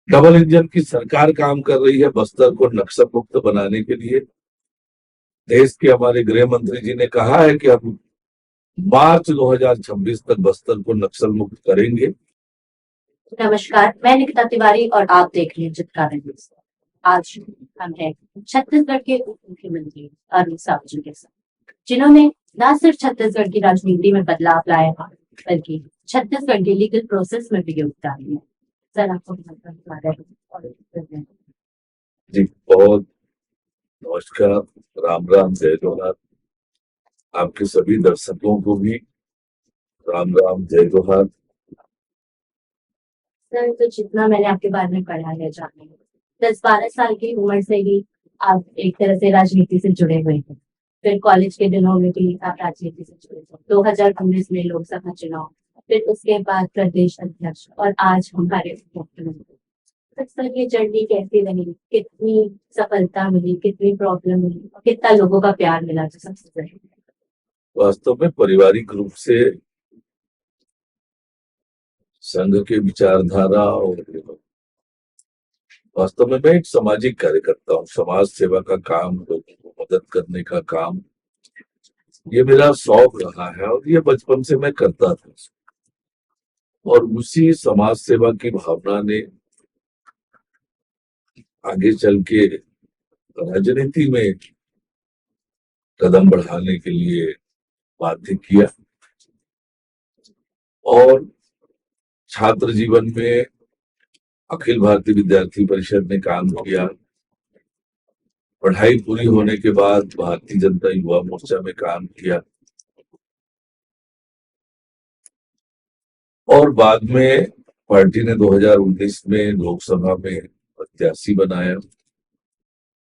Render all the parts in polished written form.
Double engine की सरकार काम कर रही है बस्तर को नक्सल मुक्त बनाने के लिए। देश के हमारे गृह मंत्री जी ने कहा है कि हम मार्च 2026 तक बस्तर को नक्सल मुक्त करेंगे। नमस्कार, मैं निकिता तिवारी और आप देख रहे हैं चित्कारण न्यूज़। आज हम हैं छत्तीसगढ़ के उप मुख्यमंत्री अरुण साहु जी के साथ, जिन्होंने न सिर्फ छत्तीसगढ़ की राजनीति में बदलाव लाया है, बल्कि छत्तीसगढ़ के लीगल प्रोसेस में भी योगदान दिया। सर, आपको जी बहुत नमस्कार, राम राम, जय जोहार। आपके सभी दर्शकों को भी राम राम, जय जोहार। सर, तो जितना मैंने आपके बारे में पढ़ा है, जाना है, 10-12 साल की उम्र से ही आप एक तरह से राजनीति से जुड़े हुए हैं। फिर कॉलेज के दिनों में भी आप राजनीति से जुड़े थे। 2019 में लोकसभा चुनाव, फिर उसके बाद प्रदेश अध्यक्ष और आज हमारे मुख्यमंत्री। तो सर, ये जर्नी कैसी रही? कितनी सफलता मिली, कितनी प्रॉब्लम मिली, और कितना लोगों का प्यार मिला, जो सबसे जरूरी है। वास्तव में पारिवारिक रूप से संघ के विचारधारा और वास्तव में मैं एक सामाजिक कार्यकर्ता हूँ। समाज सेवा का काम, लोगों को मदद करने का काम, ये मेरा शौक रहा है और ये बचपन से मैं करता था। और उसी समाज सेवा की भावना ने आगे चल के राजनीति में कदम बढ़ाने के लिए बाध्य किया। और छात्र जीवन में अखिल भारतीय विद्यार्थी परिषद में काम किया। पढ़ाई पूरी होने के बाद भारतीय जनता युवा मोर्चा में काम किया और बाद में पार्टी ने 2019 में लोकसभा में प्रत्याशी बनाया।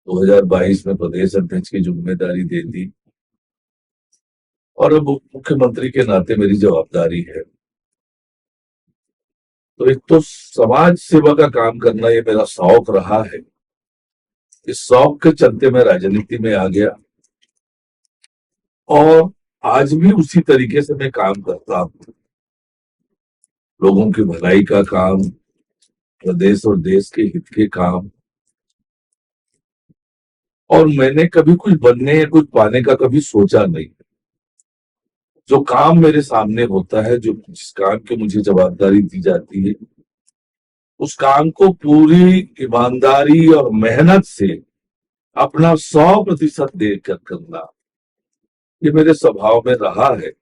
2022 में प्रदेश अध्यक्ष की जिम्मेदारी दे दी और अब मुख्यमंत्री के नाते मेरी जवाबदारी है। तो एक तो समाज सेवा का काम करना ये मेरा शौक रहा है। इस शौक के चलते मैं राजनीति में आ गया और आज भी उसी तरीके से मैं काम करता हूं। लोगों की भलाई का काम, प्रदेश और देश के हित के काम। और मैंने कभी कुछ बनने या कुछ पाने का कभी सोचा नहीं। जो काम मेरे सामने होता है, जो जिस काम की मुझे जवाबदारी दी जाती है, उस काम को पूरी ईमानदारी और मेहनत से अपना 100% देकर करना, ये मेरे स्वभाव में रहा है।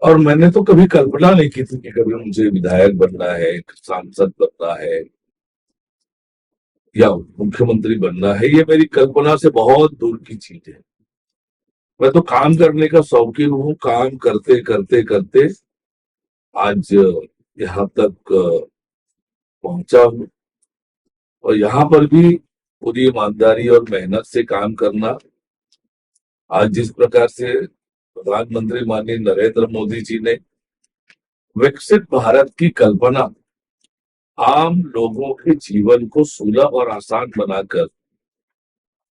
और मैंने तो कभी कल्पना नहीं की थी कि कभी मुझे विधायक बनना है, सांसद बनना है या मुख्यमंत्री बनना है। ये मेरी कल्पना से बहुत दूर की चीज है। मैं तो काम करने का शौकीन हूँ। काम करते करते करते आज यहाँ तक पहुंचा हूँ और यहाँ पर भी पूरी ईमानदारी और मेहनत से काम करना। आज जिस प्रकार से प्रधानमंत्री माननीय नरेंद्र मोदी जी ने विकसित भारत की कल्पना आम लोगों के जीवन को सुलभ और आसान बनाकर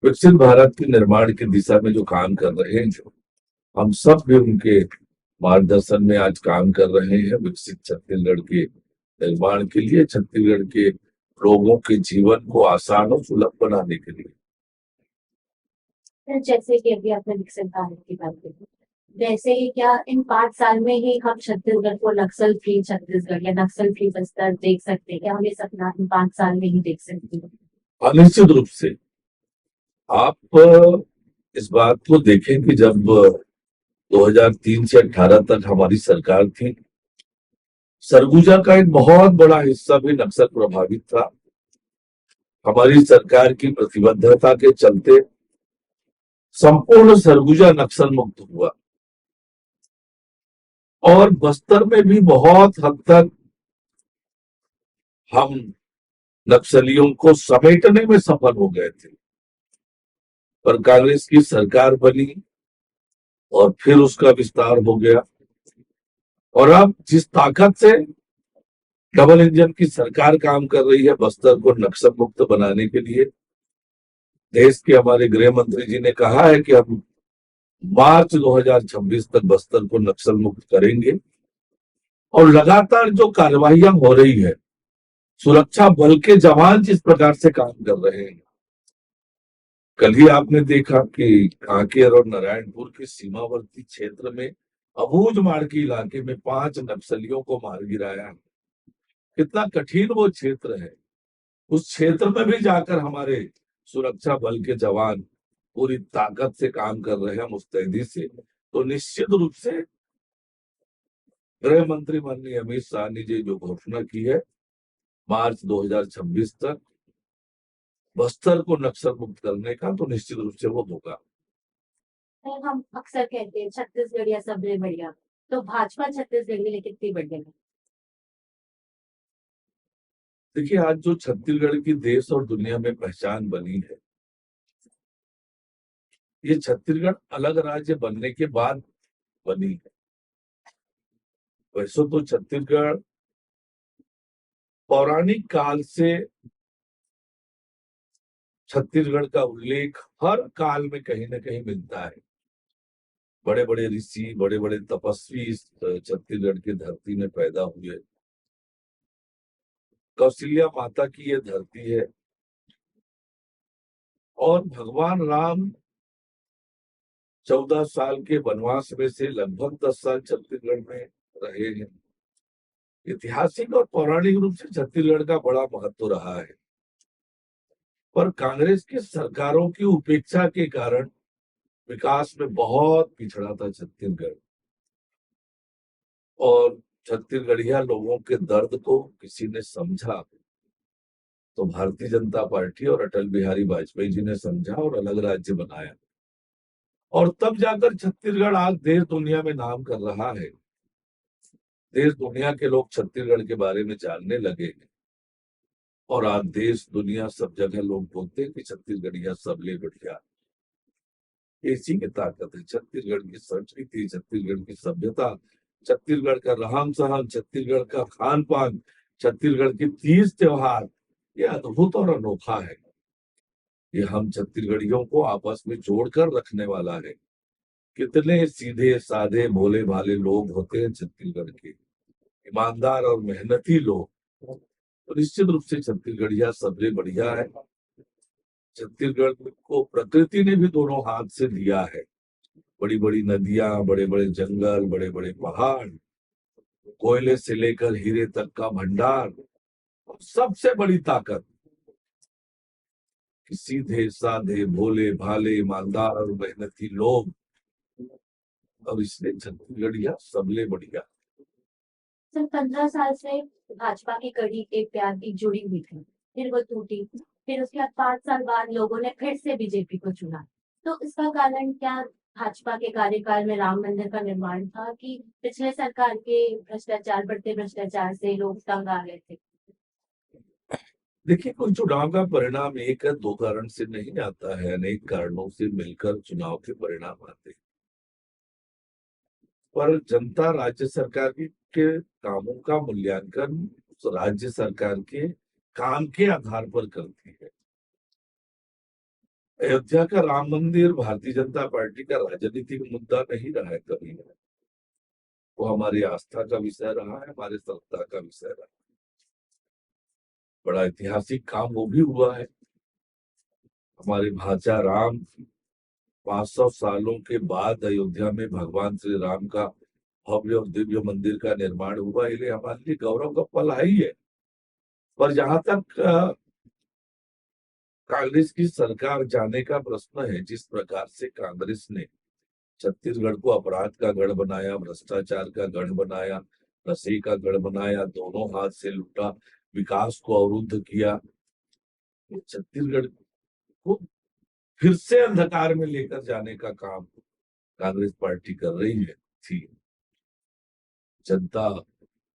विकसित भारत के निर्माण की दिशा में जो काम कर रहे हैं, जो हम सब भी उनके मार्गदर्शन में आज काम कर रहे हैं विकसित छत्तीसगढ़ के निर्माण के लिए, छत्तीसगढ़ के लोगों के जीवन को आसान और सुलभ बनाने के लिए। जैसे कि अभी आपने विकसित भारत की बात की, वैसे ही क्या इन 5 साल में ही हम छत्तीसगढ़ को नक्सल फ्री छत्तीसगढ़ या नक्सल फ्री बस्तर देख सकते हैं? क्या हम ये सपना इन 5 साल में ही देख सकते हैं? निश्चित रूप से। आप इस बात को देखें कि जब 2003 से 18 तक हमारी सरकार थी, सरगुजा का एक बहुत बड़ा हिस्सा भी नक्सल प्रभावित था। हमारी सरकार की प्रतिबद्धता के चलते संपूर्ण सरगुजा नक्सल मुक्त हुआ और बस्तर में भी बहुत हद तक हम नक्सलियों को समेटने में सफल हो गए थे। पर कांग्रेस की सरकार बनी और फिर उसका विस्तार हो गया और अब जिस ताकत से डबल इंजन की सरकार काम कर रही है बस्तर को नक्सल मुक्त बनाने के लिए, देश के हमारे गृह मंत्री जी ने कहा है कि हम मार्च 2026 तक बस्तर को नक्सल मुक्त करेंगे। और लगातार जो कार्रवाइयां हो रही है, सुरक्षा बल के जवान जिस प्रकार से काम कर रहे हैं, कल ही आपने देखा कि कांकेर और नारायणपुर के सीमावर्ती क्षेत्र में अबूझमाड़ के इलाके में 5 नक्सलियों को मार गिराया। कितना कठिन वो क्षेत्र है। उस क्षेत्र में भी जाकर हमारे सुरक्षा बल के जवान पूरी ताकत से काम कर रहे हैं, मुस्तैदी से। तो निश्चित रूप से गृह मंत्री माननीय अमित शाह ने जो घोषणा की है, मार्च 2026 तक बस्तर को नक्सल मुक्त करने का, तो निश्चित रूप से वो होगा। हम अक्सर कहते हैं छत्तीसगढ़िया सबसे बढ़िया, तो भाजपा छत्तीसगढ़ के लिए कितनी बढ़िया है? देखिए, आज जो छत्तीसगढ़ की देश और दुनिया में पहचान बनी है, ये छत्तीसगढ़ अलग राज्य बनने के बाद बनी है। वैसे तो छत्तीसगढ़ पौराणिक काल से छत्तीसगढ़ का उल्लेख हर काल में कहीं ना कहीं मिलता है। बड़े बड़े ऋषि, बड़े बड़े तपस्वी इस छत्तीसगढ़ की धरती में पैदा हुए। कौशल्या माता की ये धरती है और भगवान राम 14 साल के वनवास में से लगभग 10 साल छत्तीसगढ़ में रहे हैं। ऐतिहासिक और पौराणिक रूप से छत्तीसगढ़ का बड़ा महत्व रहा है, पर कांग्रेस की सरकारों की उपेक्षा के कारण विकास में बहुत पिछड़ा था छत्तीसगढ़। और छत्तीसगढ़िया लोगों के दर्द को किसी ने समझा तो भारतीय जनता पार्टी और अटल बिहारी वाजपेयी जी ने समझा और अलग राज्य बनाया। और तब जाकर छत्तीसगढ़ आज देश दुनिया में नाम कर रहा है। देश दुनिया के लोग छत्तीसगढ़ के बारे में जानने लगे हैं और आज देश दुनिया सब जगह लोग बोलते हैं कि छत्तीसगढ़िया सबले बढ़िया। इसी की ताकत है, छत्तीसगढ़ की संस्कृति, छत्तीसगढ़ की सभ्यता, छत्तीसगढ़ का रहन सहन, छत्तीसगढ़ का खान पान, छत्तीसगढ़ की तीज त्योहार, ये अद्भुत और अनोखा है। ये हम छत्तीसगढ़ियों को आपस में जोड़कर रखने वाला है। कितने सीधे साधे भोले भाले लोग होते हैं छत्तीसगढ़ के, ईमानदार और मेहनती लोग। तो निश्चित रूप से छत्तीसगढ़िया सबसे बढ़िया है। छत्तीसगढ़ को प्रकृति ने भी दोनों हाथ से दिया है। बड़ी बड़ी नदियां, बड़े बड़े जंगल, बड़े बड़े पहाड़, कोयले से लेकर हीरे तक का भंडार, और सबसे बड़ी ताकत कि सीधे साधे भोले भाले ईमानदार और मेहनती लोग। और इसलिए छत्तीसगढ़िया सबले बढ़िया। सर 15 साल से भाजपा की कड़ी एक प्यार की जुड़ी हुई थी, फिर वो टूटी, फिर उसके बाद 5 साल बाद लोगों ने फिर से बीजेपी को चुना। तो इसका कारण क्या भाजपा के कार्यकाल में राम मंदिर का निर्माण था कि पिछले सरकार के भ्रष्टाचार, बढ़ते भ्रष्टाचार से लोग तंग आ गए थे? देखिए, कोई चुनाव का परिणाम एक या दो कारण से नहीं आता है, अनेक कारणों से मिलकर चुनाव के परिणाम आते हैं। पर जनता राज्य सरकार के कामों का मूल्यांकन उस राज्य सरकार के काम के आधार पर करती है। अयोध्या का राम मंदिर भारतीय जनता पार्टी का राजनीतिक मुद्दा नहीं रहा है कभी। वो हमारी आस्था का विषय रहा है, हमारे श्रद्धा का विषय रहा है। बड़ा ऐतिहासिक काम वो भी हुआ है। हमारे भाचा राम 500 सालों के बाद अयोध्या में भगवान श्री राम का भव्य और दिव्य मंदिर का निर्माण हुआ, इसलिए हमारे लिए गौरव का पल ही है। पर जहां तक कांग्रेस की सरकार जाने का प्रश्न है, जिस प्रकार से कांग्रेस ने छत्तीसगढ़ को अपराध का गढ़ बनाया, भ्रष्टाचार का गढ़ बनाया, नशे का गढ़ बनाया, दोनों हाथ से लूटा, विकास को अवरुद्ध किया, छत्तीसगढ़ को फिर से अंधकार में लेकर जाने का काम कांग्रेस पार्टी कर रही है थी। जनता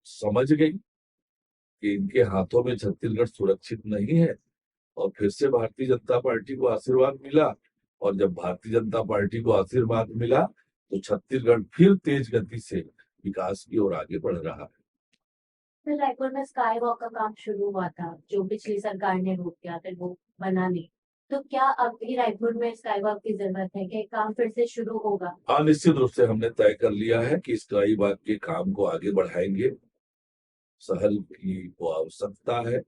समझ गई कि इनके हाथों में छत्तीसगढ़ सुरक्षित नहीं है और फिर से भारतीय जनता पार्टी को आशीर्वाद मिला। और जब भारतीय जनता पार्टी को आशीर्वाद मिला तो छत्तीसगढ़ फिर तेज गति से विकास की ओर आगे बढ़ रहा है। फिर रायपुर में स्काई वॉक का काम शुरू हुआ था, जो पिछली सरकार ने रोक दिया, फिर वो बना नहीं। तो क्या अब भी रायपुर में स्काई वॉक की जरूरत है? क्या ये काम फिर से शुरू होगा? हाँ, निश्चित रूप से हमने तय कर लिया है कि स्काई वॉक के काम को आगे बढ़ाएंगे। शहर की वो आवश्यकता है।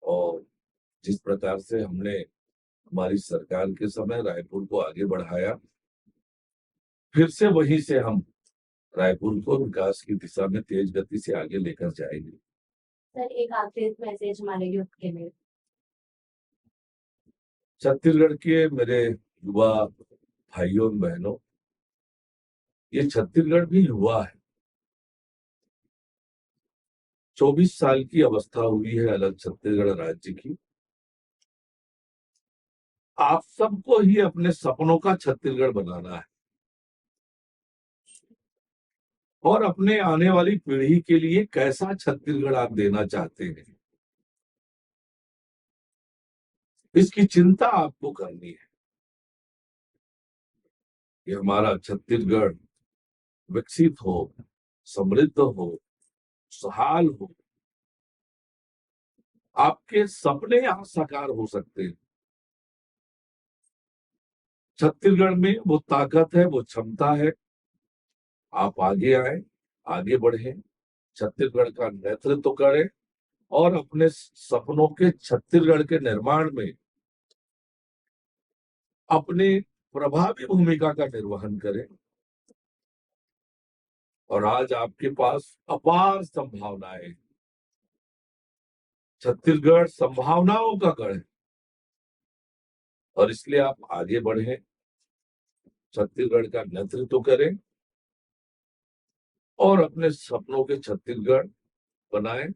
और जिस प्रकार से हमने हमारी सरकार के समय रायपुर को आगे बढ़ाया, फिर से वहीं से हम रायपुर को विकास की दिशा में तेज गति से आगे लेकर जाएंगे। सर एक आखिरी मैसेज हमारे यूथ के लिए। छत्तीसगढ़ के मेरे युवा भाइयों और बहनों, ये छत्तीसगढ़ भी युवा है। 24 साल की अवस्था हुई है अलग छत्तीसगढ़ राज्य की। आप सबको ही अपने सपनों का छत्तीसगढ़ बनाना है और अपने आने वाली पीढ़ी के लिए कैसा छत्तीसगढ़ आप देना चाहते हैं, इसकी चिंता आपको करनी है। कि हमारा छत्तीसगढ़ विकसित हो, समृद्ध हो, खुशहाल हो। आपके सपने यहां साकार हो सकते हैं। छत्तीसगढ़ में वो ताकत है, वो क्षमता है। आप आगे आए, आगे बढ़े, छत्तीसगढ़ का नेतृत्व करें और अपने सपनों के छत्तीसगढ़ के निर्माण में अपनी प्रभावी भूमिका का निर्वहन करें। और आज आपके पास अपार संभावनाएं हैं। छत्तीसगढ़ संभावनाओं का गढ़ है और इसलिए आप आगे बढ़े, छत्तीसगढ़ का नेतृत्व करें और अपने सपनों के छत्तीसगढ़ बनाएं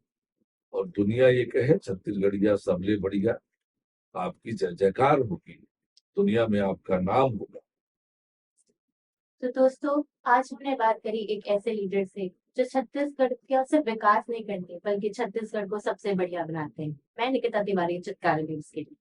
और दुनिया ये कहे छत्तीसगढ़िया सबले बढ़िया। आपकी जय जयकार होगी, दुनिया में आपका नाम होगा। तो दोस्तों आज हमने बात करी एक ऐसे लीडर से जो छत्तीसगढ़ का सिर्फ विकास नहीं करते बल्कि छत्तीसगढ़ को सबसे बढ़िया बनाते हैं। मैं निकिता तिवारी, चित्कार न्यूज के लिए।